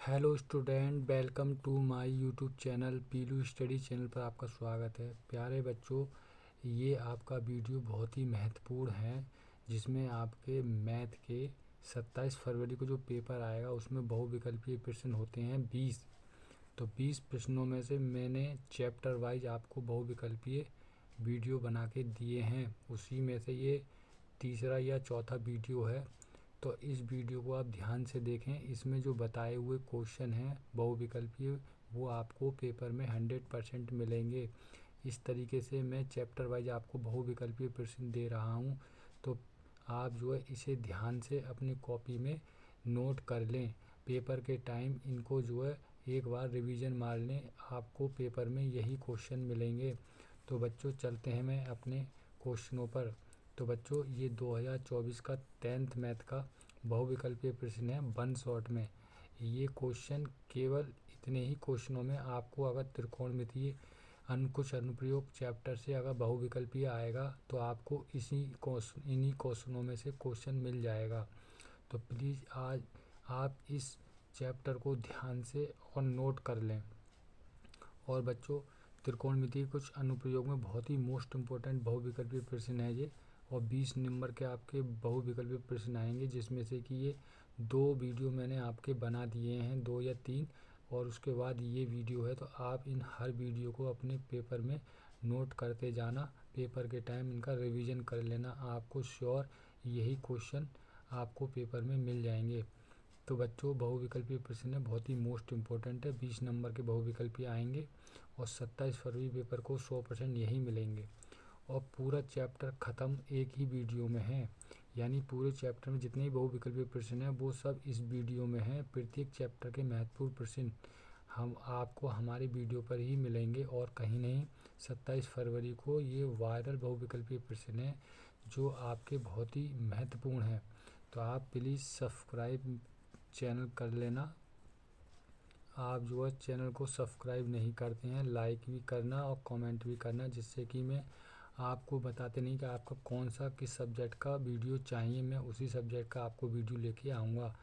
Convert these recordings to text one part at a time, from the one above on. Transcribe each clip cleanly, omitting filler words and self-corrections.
Hello student, welcome to my YouTube channel Pilu study channel पर आपका स्वागत है। प्यारे बच्चों, ये आपका वीडियो बहुत ही महत्वपूर्ण है जिसमें आपके मैथ के 27 फरवरी को जो पेपर आएगा उसमें बहुविकल्पीय प्रश्न होते हैं 20। तो 20 प्रश्नों में से मैंने चैप्टर वाइज आपको बहुविकल्पीय वीडियो बना के दिए हैं। उसी में से ये तीसरा या चौथा वीडियो है। तो इस वीडियो को आप ध्यान से देखें। इसमें जो बताए हुए क्वेश्चन हैं बहुविकल्पीय वो आपको पेपर में 100% मिलेंगे। इस तरीके से मैं चैप्टर वाइज आपको बहुविकल्पीय प्रश्न दे रहा हूँ। तो आप जो है इसे ध्यान से अपनी कॉपी में नोट कर लें। पेपर के टाइम इनको जो है एक बार रिवीजन मार लें, आपको पेपर में यही क्वेश्चन मिलेंगे। तो बच्चों चलते हैं मैं अपने क्वेश्चनों पर। तो बच्चों ये 2024 का 10th मैथ का बहुविकल्पीय प्रश्न है 1 शॉट में। ये क्वेश्चन केवल इतने ही क्वेश्चनों में आपको अगर त्रिकोणमितीय कुछ अनुप्रयोग चैप्टर से अगर बहुविकल्पीय आएगा तो आपको इन्हीं क्वेश्चनों में से क्वेश्चन मिल जाएगा। तो प्लीज़ आज आप इस चैप्टर को ध्यान से और नोट कर लें। और बच्चों त्रिकोणमितीय कुछ अनुप्रयोग में बहुत ही मोस्ट इम्पोर्टेंट बहुविकल्पीय प्रश्न है ये। और 20 नंबर के आपके बहुविकल्पीय प्रश्न आएंगे, जिसमें से कि ये 2 वीडियो मैंने आपके बना दिए हैं, 2 या 3, और उसके बाद ये वीडियो है। तो आप इन हर वीडियो को अपने पेपर में नोट करते जाना। पेपर के टाइम इनका रिवीजन कर लेना। आपको श्योर यही क्वेश्चन आपको पेपर में मिल जाएंगे। तो बच्चों बहुविकल्पीय प्रश्न है, बहुत ही मोस्ट इम्पोर्टेंट है। 20 नंबर के बहुविकल्पीय आएंगे और 27 फरवरी पेपर को 100% यही मिलेंगे। और पूरा चैप्टर ख़त्म एक ही वीडियो में है, यानी पूरे चैप्टर में जितने भी बहुविकल्पीय प्रश्न हैं वो सब इस वीडियो में हैं। प्रत्येक चैप्टर के महत्वपूर्ण प्रश्न हम आपको हमारे वीडियो पर ही मिलेंगे और कहीं नहीं। 27 फरवरी को ये वायरल बहुविकल्पीय प्रश्न है जो आपके बहुत ही महत्वपूर्ण है। तो आप प्लीज़ सब्सक्राइब चैनल कर लेना। आप जो है चैनल को सब्सक्राइब नहीं करते हैं, लाइक भी करना और कमेंट भी करना, जिससे कि मैं आपको बताते नहीं कि आपका कौन सा किस सब्जेक्ट का वीडियो चाहिए, मैं उसी सब्जेक्ट का आपको वीडियो लेके आऊँगा।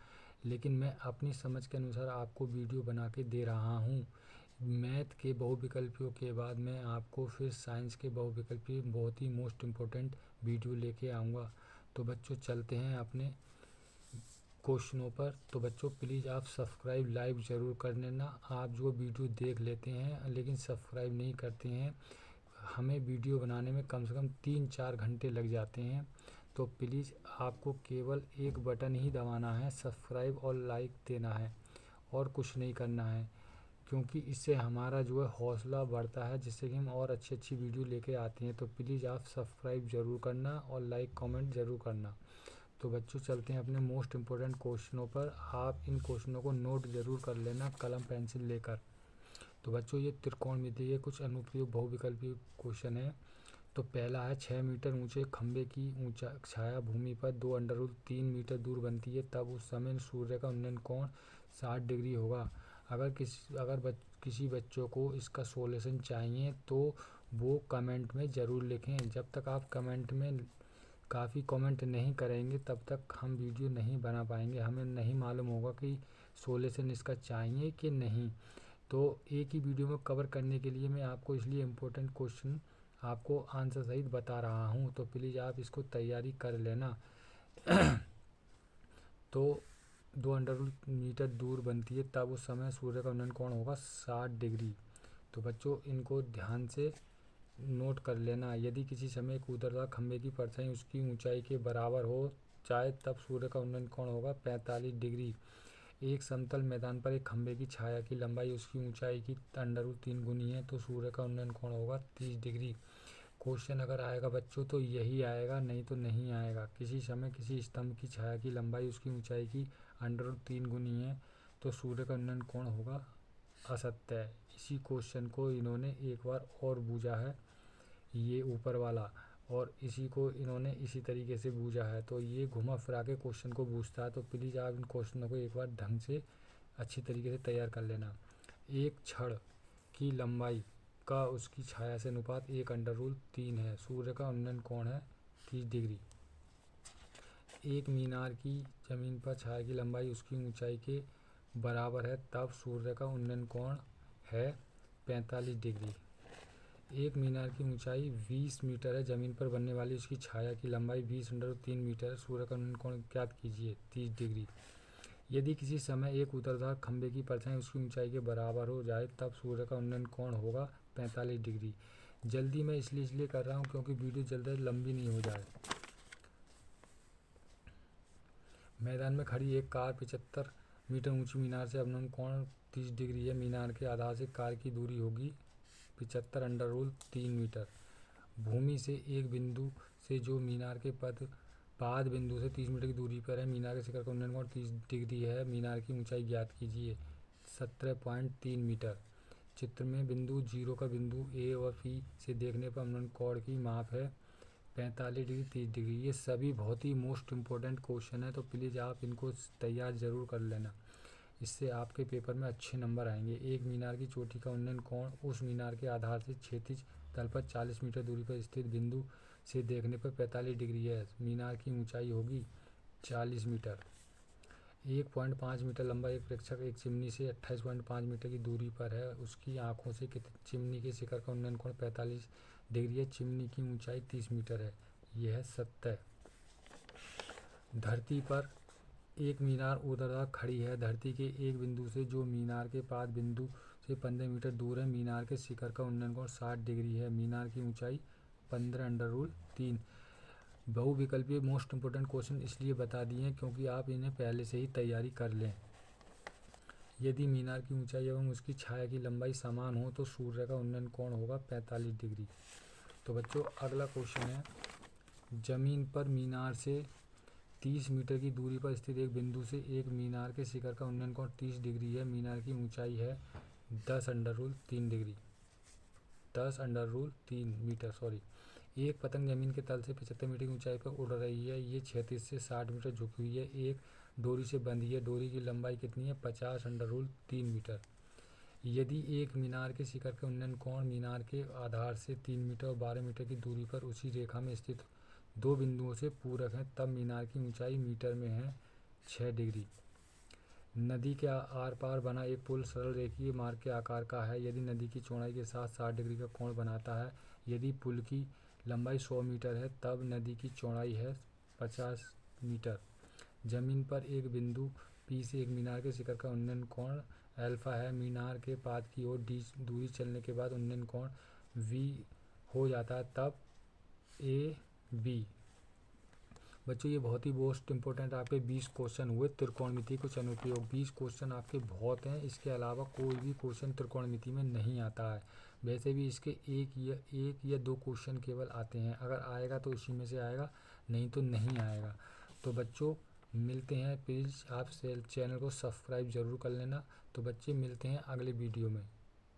लेकिन मैं अपनी समझ के अनुसार आपको वीडियो बना के दे रहा हूँ। मैथ के बहुविकल्पियों के बाद मैं आपको फिर साइंस के बहुविकल्पीय बहुत ही मोस्ट इम्पोर्टेंट वीडियो लेके आऊँगा। तो बच्चों चलते हैं अपने क्वेश्चनों पर। तो बच्चों प्लीज़ आप सब्सक्राइब लाइव ज़रूर कर लेना। आप जो वीडियो देख लेते हैं लेकिन सब्सक्राइब नहीं करते हैं, हमें वीडियो बनाने में कम से कम 3-4 घंटे लग जाते हैं। तो प्लीज़ आपको केवल एक बटन ही दबाना है, सब्सक्राइब और लाइक देना है, और कुछ नहीं करना है। क्योंकि इससे हमारा जो है हौसला बढ़ता है, जिससे कि हम और अच्छी अच्छी वीडियो लेके आते हैं। तो प्लीज़ आप सब्सक्राइब ज़रूर करना और लाइक कमेंट ज़रूर करना। तो बच्चों चलते हैं अपने मोस्ट इम्पोर्टेंट क्वेश्चनों पर। आप इन क्वेश्चनों को नोट ज़रूर कर लेना कलम पेंसिल लेकर। तो बच्चों ये त्रिकोणमितीय कुछ अनुप्रयोग बहुविकल्पीय क्वेश्चन है। तो पहला है 6 मीटर ऊंचे खंभे की ऊंचा छाया भूमि पर 2√3 मीटर दूर बनती है, तब उस समय सूर्य का उन्नयन कोण 60 डिग्री होगा। अगर किसी बच्चों को इसका सॉल्यूशन चाहिए तो वो कमेंट में ज़रूर लिखें। जब तक आप कमेंट में काफ़ी कमेंट नहीं करेंगे तब तक हम वीडियो नहीं बना पाएंगे। हमें नहीं मालूम होगा कि सॉल्यूशन इसका चाहिए कि नहीं। तो एक ही वीडियो में कवर करने के लिए मैं आपको इसलिए इम्पोर्टेंट क्वेश्चन आपको आंसर सहित बता रहा हूँ। तो प्लीज़ आप इसको तैयारी कर लेना। तो 2√मीटर दूर बनती है, तब उस समय सूर्य का उन्नयन कोण होगा 60 डिग्री। तो बच्चों इनको ध्यान से नोट कर लेना। यदि किसी समय एक ऊर्ध्वाधर खंभे की परछाई उसकी ऊंचाई के बराबर हो जाए तब सूर्य का उन्नयन कोण होगा 45 डिग्री। एक समतल मैदान पर एक खंभे की छाया की लंबाई उसकी ऊंचाई की √3 गुनी है तो सूर्य का उन्नयन कोण होगा 30 डिग्री। क्वेश्चन अगर आएगा बच्चों तो यही आएगा, नहीं तो नहीं आएगा। किसी समय किसी स्तंभ की छाया की लंबाई उसकी ऊंचाई की √3 गुनी है तो सूर्य का उन्नयन कोण होगा असत्य है। इसी क्वेश्चन को इन्होंने एक बार और बूझा है, ये ऊपर वाला, और इसी को इन्होंने इसी तरीके से बूझा है। तो ये घुमा फिरा के क्वेश्चन को बूझता है। तो प्लीज़ आप इन क्वेश्चनों को एक बार ढंग से अच्छी तरीके से तैयार कर लेना। एक छड़ की लंबाई का उसकी छाया से अनुपात 1/3 है। सूर्य का उन्नयन कोण है 30 डिग्री। एक मीनार की ज़मीन पर छाया की लंबाई उसकी ऊंचाई के बराबर है तब सूर्य का उन्नयन कोण है 45 डिग्री। एक मीनार की ऊंचाई 20 मीटर है। ज़मीन पर बनने वाली उसकी छाया की लंबाई 20√3 मीटर है। सूर्य का उन्नयन कोण ज्ञात कीजिए 30 डिग्री। यदि किसी समय एक ऊर्ध्वाधर खंभे की परछाई उसकी ऊंचाई के बराबर हो जाए तब सूर्य का उन्नयन कोण होगा 45 डिग्री। जल्दी मैं इसलिए कर रहा हूँ क्योंकि वीडियो जल्दी लंबी नहीं हो जाए। मैदान में खड़ी एक कार 75 मीटर ऊंची मीनार से अवनमन कोण 30 डिग्री है। मीनार के आधार से कार की दूरी होगी 75√3 मीटर। भूमि से एक बिंदु से जो मीनार के पाद बिंदु से 30 मीटर की दूरी पर है। मीनार के शिखर का उन्नयन कोण 30 डिग्री है। मीनार की ऊंचाई ज्ञात कीजिए 17.3 मीटर। चित्र में बिंदु 0 का बिंदु ए और पी से देखने पर अवनमन कोण की माप है 45 डिग्री 30 डिग्री। ये सभी बहुत ही मोस्ट इम्पोर्टेंट क्वेश्चन है, तो प्लीज़ आप इनको तैयार ज़रूर कर लेना, इससे आपके पेपर में अच्छे नंबर आएंगे। एक मीनार की चोटी का उन्नयन कोण उस मीनार के आधार से क्षैतिज तल पर 40 मीटर दूरी पर स्थित बिंदु से देखने पर 45 डिग्री है। मीनार की ऊंचाई होगी 40 मीटर। 1.5 मीटर लंबा एक प्रेक्षक एक चिमनी से 28.5 मीटर की दूरी पर है। उसकी आंखों से चिमनी के शिखर का उन्नयन कोण 45 डिग्री है। चिमनी की ऊंचाई 30 मीटर है। यह सत्य है। धरती पर एक मीनार ऊर्ध्वाधर खड़ी है। धरती के एक बिंदु से जो मीनार के पाद बिंदु से 15 मीटर दूर है। मीनार के शिखर का उन्नयन कोण 60 डिग्री है। मीनार की ऊंचाई 15√3। बहुविकल्पीय मोस्ट इम्पोर्टेंट क्वेश्चन इसलिए बता दिए हैं क्योंकि आप इन्हें पहले से ही तैयारी कर लें। यदि मीनार की ऊंचाई एवं उसकी छाया की लंबाई समान हो तो सूर्य का उन्नयन कोण होगा 45 डिग्री। तो बच्चों अगला क्वेश्चन है, जमीन पर मीनार से 30 मीटर की दूरी पर स्थित एक बिंदु से एक मीनार के शिखर का उन्नयन कोण 30 डिग्री है। मीनार की ऊंचाई है 10√3 डिग्री 10√3 मीटर। एक पतंग जमीन के तल से 75 मीटर की ऊंचाई पर उड़ रही है। ये क्षैतिज से 60 मीटर झुकी हुई है। एक डोरी से बंधी है। डोरी की लंबाई कितनी है? 50√3 मीटर। यदि एक मीनार के शिखर का उन्नयन कोण मीनार के आधार से 3 मीटर और 12 मीटर की दूरी पर उसी रेखा में स्थित दो बिंदुओं से पूरक है तब मीनार की ऊंचाई मीटर में है 6 डिग्री। नदी के आर पार बना एक पुल सरल रेखीय मार्ग के आकार का है। यदि नदी की चौड़ाई के साथ 60 डिग्री का कोण बनाता है। यदि पुल की लंबाई 100 मीटर है तब नदी की चौड़ाई है 50 मीटर। जमीन पर एक बिंदु पी से एक मीनार के शिखर का उन्नयन कोण अल्फा है। मीनार के पाद की ओर डी दूरी चलने के बाद उन्नयन कोण वी हो जाता है तब ए बी। बच्चों ये बहुत ही मोस्ट इम्पोर्टेंट आपके 20 क्वेश्चन हुए त्रिकोणमिति कुछ अनुप्रयोग। 20 क्वेश्चन आपके बहुत हैं। इसके अलावा कोई भी क्वेश्चन त्रिकोणमिति में नहीं आता है। वैसे भी इसके एक या दो क्वेश्चन केवल आते हैं। अगर आएगा तो इसी में से आएगा, नहीं तो नहीं आएगा। तो बच्चों मिलते हैं, प्लीज़ आप चैनल को सब्सक्राइब ज़रूर कर लेना। तो बच्चे मिलते हैं अगले वीडियो में।